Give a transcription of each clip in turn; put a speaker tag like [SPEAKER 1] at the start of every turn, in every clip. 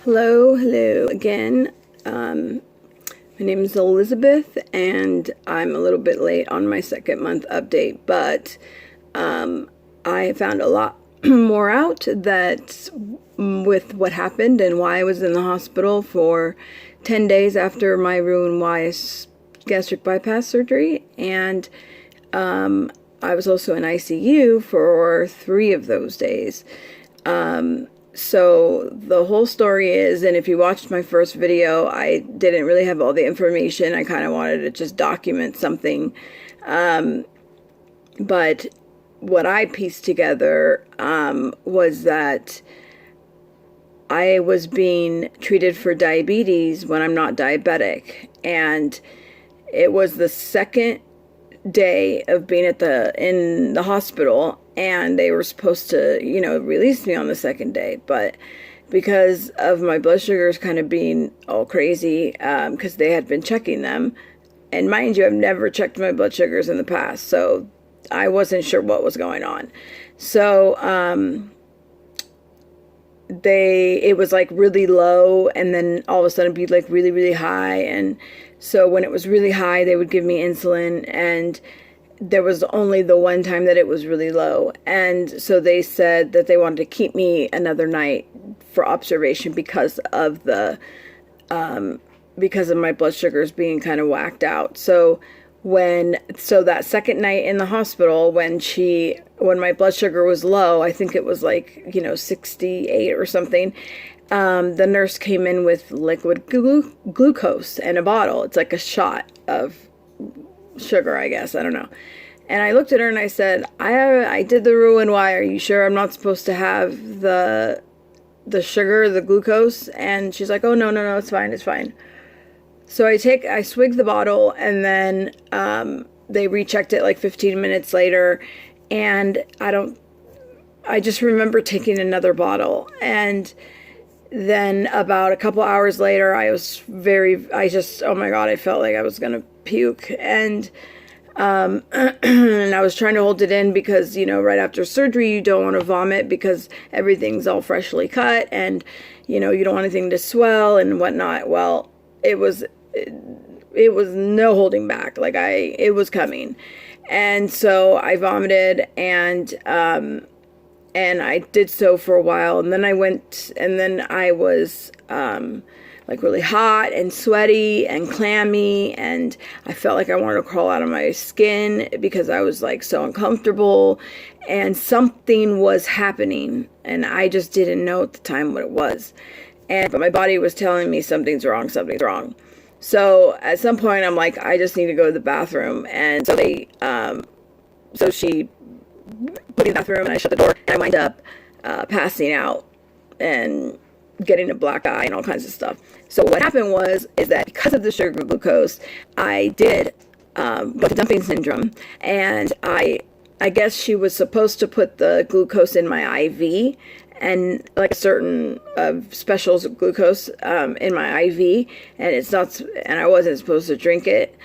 [SPEAKER 1] Hello again. My name is Elizabeth, and I'm a little bit late on my second month update, but I found a lot more out that with what happened and why I was in the hospital for 10 days after my Roux-en-Y gastric bypass surgery, and I was also in ICU for 3 of those days. So the whole story is, and if you watched my first video, I didn't really have all the information. I kind of wanted to just document something. But what I pieced together was that I was being treated for diabetes when I'm not diabetic. And it was the second day of being in the hospital, and they were supposed to, release me on the second day, but because of my blood sugars kind of being all crazy, because they had been checking them, and mind you, I've never checked my blood sugars in the past, so I wasn't sure what was going on. So it was like really low, and then all of a sudden it'd be like really, really high. And so when it was really high, they would give me insulin, and there was only the one time that it was really low. And so they said that they wanted to keep me another night for observation because of my blood sugars being kind of whacked out. So that second night in the hospital, when my blood sugar was low, I think it was like, 68 or something, the nurse came in with liquid glucose in a bottle. It's like a shot of sugar, I guess. I don't know. And I looked at her and I said, I did the Roux-en-Y. Are you sure I'm not supposed to have the sugar, the glucose? And she's like, oh, no, it's fine. So I swig the bottle, and then they rechecked it like 15 minutes later, and I just remember taking another bottle. And then about a couple hours later, oh my God, I felt like I was going to puke. And and I was trying to hold it in because, right after surgery, you don't want to vomit because everything's all freshly cut, and, you don't want anything to swell and whatnot. Well, it was no holding back. Like it was coming. And so I vomited, and I did so for a while, and then I was like really hot and sweaty and clammy, and I felt like I wanted to crawl out of my skin because I was like so uncomfortable, and something was happening, and I just didn't know at the time what it was. But my body was telling me something's wrong. So at some point I'm like, I just need to go to the bathroom. And so she put me in the bathroom, and I shut the door, and I wind up passing out and getting a black eye and all kinds of stuff. So what happened is that because of the sugar glucose, I did blood dumping syndrome, and I guess she was supposed to put the glucose in my IV, and like a certain special glucose in my IV, and I wasn't supposed to drink it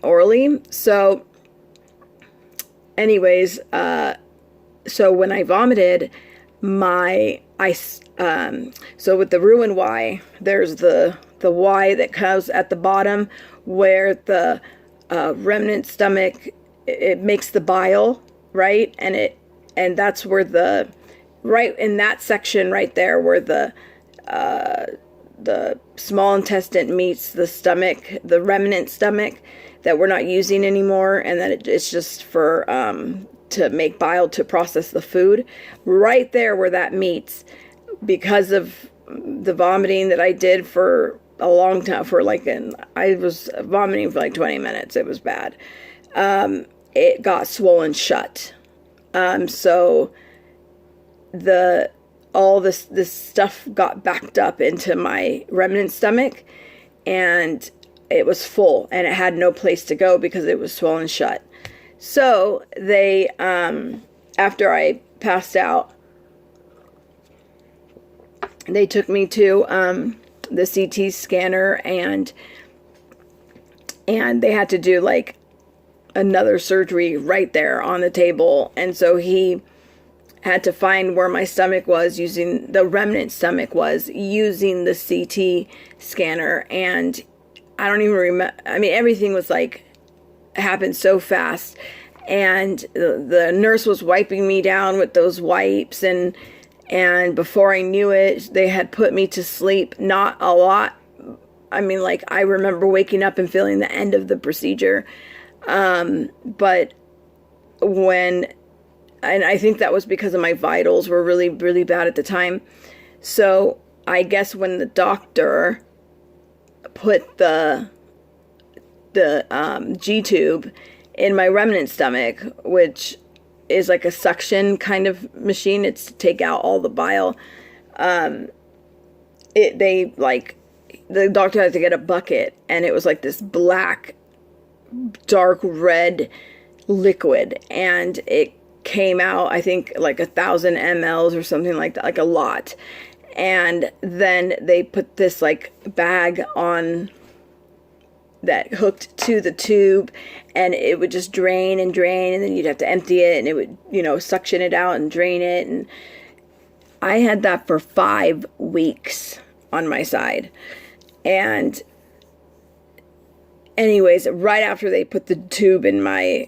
[SPEAKER 1] orally. So anyways, so when I vomited, so with the Roux-en-Y, there's the Y that comes at the bottom where the remnant stomach, it makes the bile, right? And that's where right in that section right there where the small intestine meets the stomach, the remnant stomach that we're not using anymore, and that it's just for to make bile to process the food. Right there where that meets, because of the vomiting that I did for a long time, I was vomiting for like 20 minutes. It was bad. It got swollen shut. So all this stuff got backed up into my remnant stomach, and it was full, and it had no place to go because it was swollen shut. So they, after I passed out, they took me to the CT scanner, and they had to do like another surgery right there on the table. And so he had to find where my stomach was using the remnant stomach was using the CT scanner. And I don't even remember. I mean, everything was like happened so fast. And the nurse was wiping me down with those wipes, and before I knew it, they had put me to sleep. Not a lot. I mean, like, I remember waking up and feeling the end of the procedure. But and I think that was because of my vitals were really, really bad at the time. So I guess when the doctor put the G-tube in my remnant stomach, which is like a suction kind of machine, it's to take out all the bile. The doctor had to get a bucket, and it was like this black, dark red liquid, and it came out, I think, like 1,000 mLs or something like that, like a lot. And then they put this like bag on that hooked to the tube, and it would just drain, and then you'd have to empty it, and it would, suction it out and drain it. And I had that for 5 weeks on my side. And anyways, right after they put the tube in my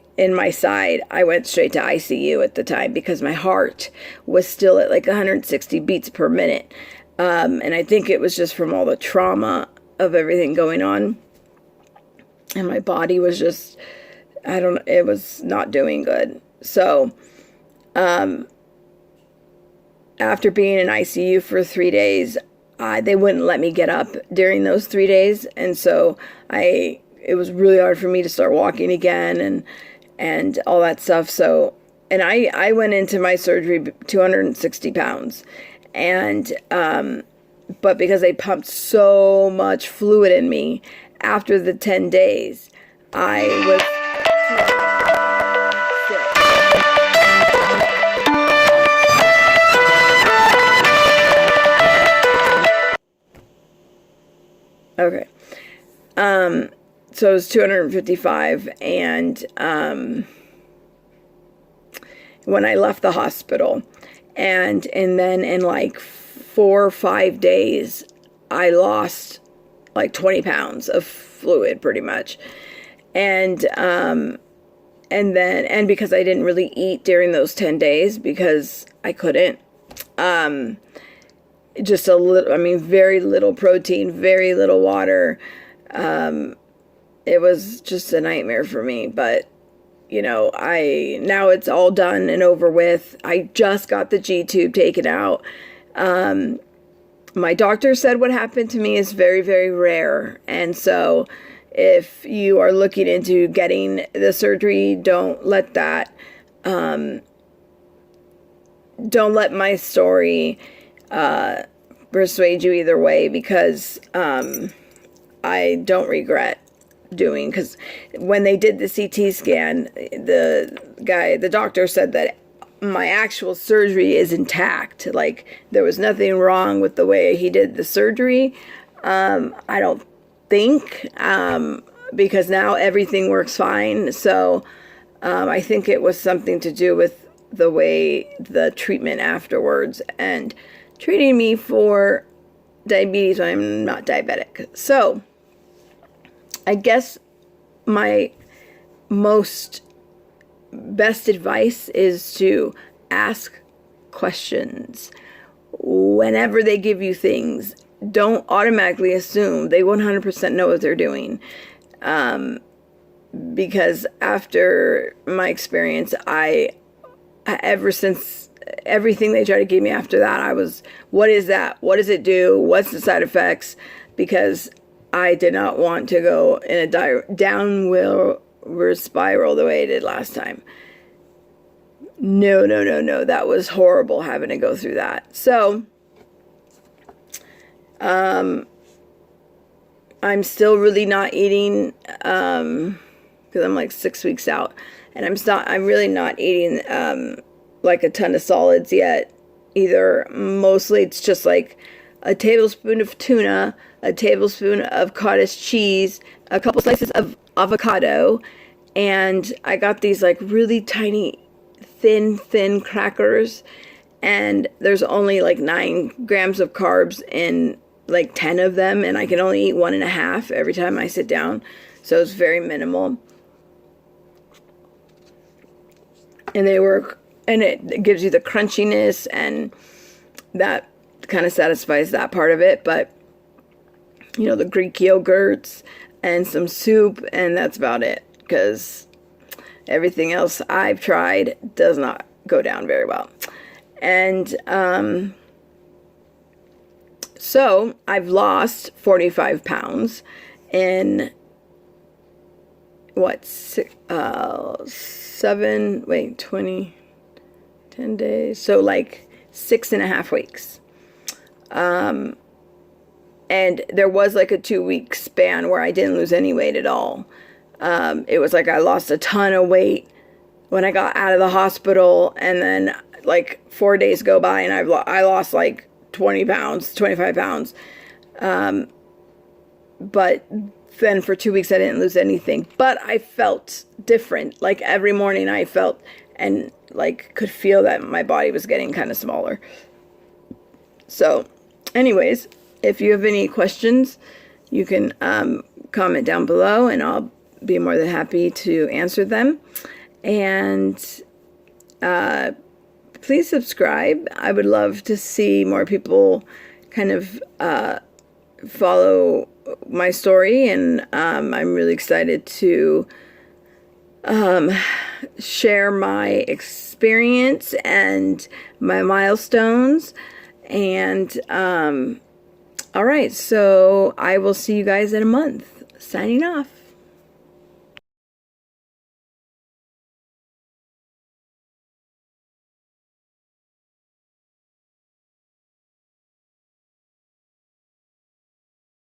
[SPEAKER 1] side, I went straight to ICU at the time because my heart was still at like 160 beats per minute. And I think it was just from all the trauma of everything going on. And my body was just, it was not doing good. So, after being in ICU for 3 days, they wouldn't let me get up during those 3 days. And so it was really hard for me to start walking again and all that stuff. So, and I went into my surgery 260 pounds. And, but because they pumped so much fluid in me, after the 10 days, I was okay. So it was 255, and when I left the hospital, and then in like 4 or 5 days, I lost like 20 pounds of fluid pretty much. And because I didn't really eat during those 10 days because I couldn't, just a little, very little protein, very little water. It was just a nightmare for me, but now it's all done and over with. I just got the G-tube taken out. My doctor said what happened to me is very, very rare. And so if you are looking into getting the surgery, don't let my story persuade you either way, because I don't regret doing, because when they did the CT scan, the doctor said that my actual surgery is intact. Like, there was nothing wrong with the way he did the surgery. I don't think, because now everything works fine. So I think it was something to do with the way the treatment afterwards and treating me for diabetes when I'm not diabetic. So I guess my best advice is to ask questions whenever they give you things. Don't automatically assume they 100% know what they're doing, because after my experience, ever since everything they tried to give me after that, I was, what is that? What does it do? What's the side effects? Because I did not want to go in a downward spiral the way I did last time. No. That was horrible having to go through that. So, I'm still really not eating, because I'm like 6 weeks out, and I'm really not eating, like a ton of solids yet either. Mostly it's just like a tablespoon of tuna, a tablespoon of cottage cheese, a couple slices of avocado, and I got these like really tiny thin crackers, and there's only like 9 grams of carbs in like 10 of them, and I can only eat 1.5 every time I sit down, so it's very minimal. And it gives you the crunchiness, and that kind of satisfies that part of it. But you know, the Greek yogurts and some soup, and that's about it, because everything else I've tried does not go down very well. And so I've lost 45 pounds in 10 days, so like 6.5 weeks. And there was like a 2-week span where I didn't lose any weight at all. It was like I lost a ton of weight when I got out of the hospital, and then like 4 days go by and I lost like 20 pounds, 25 pounds. But then for 2 weeks I didn't lose anything, but I felt different. Like every morning I felt and like could feel that my body was getting kind of smaller. So anyways, if you have any questions, you can comment down below, and I'll be more than happy to answer them. And please subscribe. I would love to see more people kind of follow my story, and I'm really excited to share my experience and my milestones. And all right, so I will see you guys in a month. Signing off.